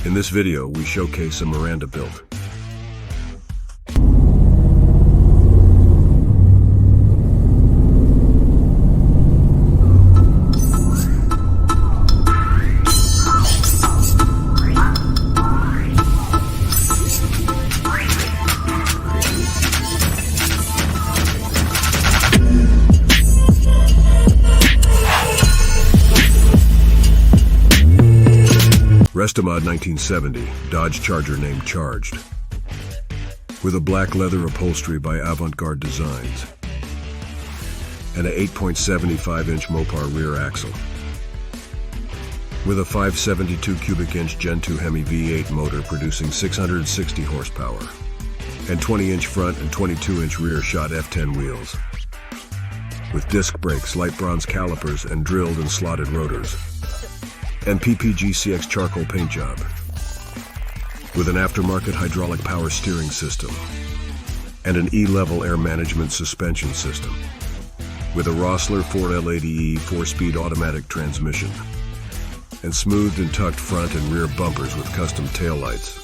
In this video, we showcase a Miranda Built. Restomod 1970 Dodge Charger named Charged, with a black leather upholstery by Avant-Garde Designs and a 8.75-inch Mopar rear axle, with a 572 cubic inch Gen 2 Hemi V8 motor producing 660 horsepower and 20-inch front and 22-inch rear shot F10 wheels, with disc brakes, light bronze calipers, and drilled and slotted rotors, and PPG CX charcoal paint job, with an aftermarket hydraulic power steering system and an E-level air management suspension system, with a Rossler 4L80E 4-speed automatic transmission, and smoothed and tucked front and rear bumpers with custom taillights,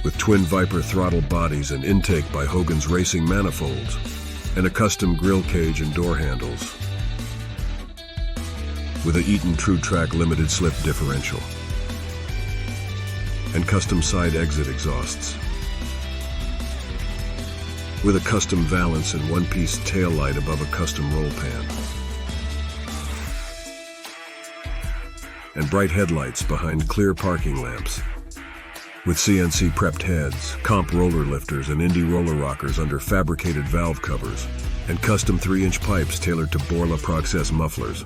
with twin Viper throttle bodies and intake by Hogan's Racing manifolds, and a custom grille cage and door handles, with a Eaton True Track limited slip differential and custom side exit exhausts, with a custom valance and one-piece tail light above a custom roll pan, and bright headlights behind clear parking lamps, with CNC prepped heads, comp roller lifters, and Indy roller rockers under fabricated valve covers, and custom 3-inch pipes tailored to Borla Proxess mufflers,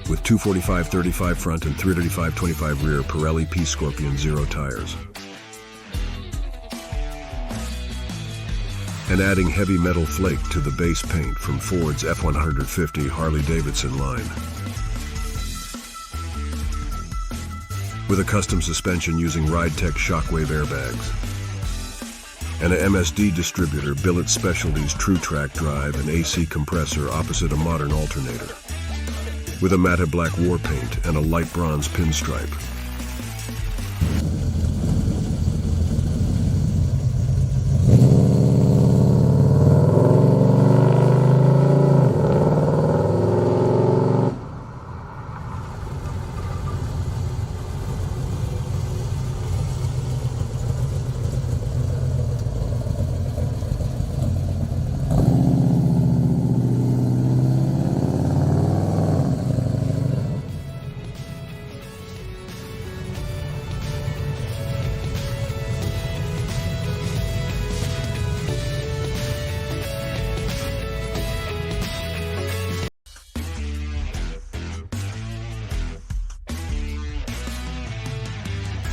with 245/35 front and 335/25 rear Pirelli P Scorpion Zero tires, and adding heavy metal flake to the base paint from Ford's F-150 Harley-Davidson line, with a custom suspension using RideTech Shockwave airbags, and a MSD distributor Billet Specialties True Track drive and AC compressor opposite a modern alternator, with a matte black war paint and a light bronze pinstripe.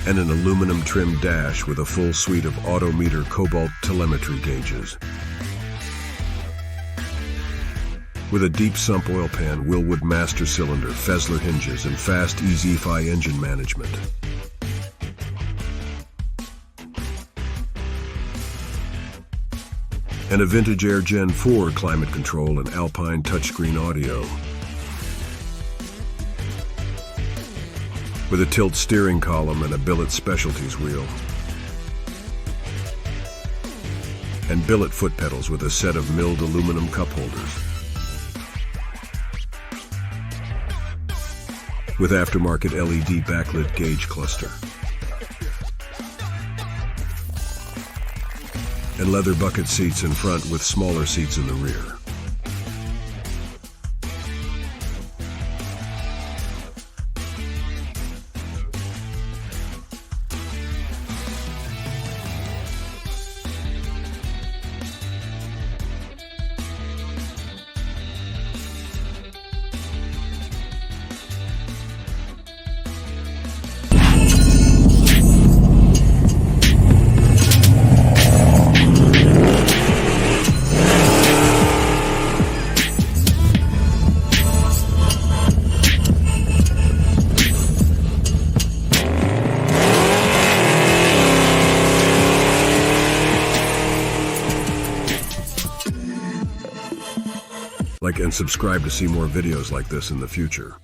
And an aluminum trimmed dash with a full suite of autometer cobalt telemetry gauges, with a deep sump oil pan, Willwood master cylinder, Fessler hinges, and fast EZ-Fi engine management. And a vintage Air Gen 4 climate control and Alpine touchscreen audio, with a tilt steering column and a Billet Specialties wheel, and billet foot pedals with a set of milled aluminum cup holders, with aftermarket LED backlit gauge cluster, and leather bucket seats in front with smaller seats in the rear. Like and subscribe to see more videos like this in the future.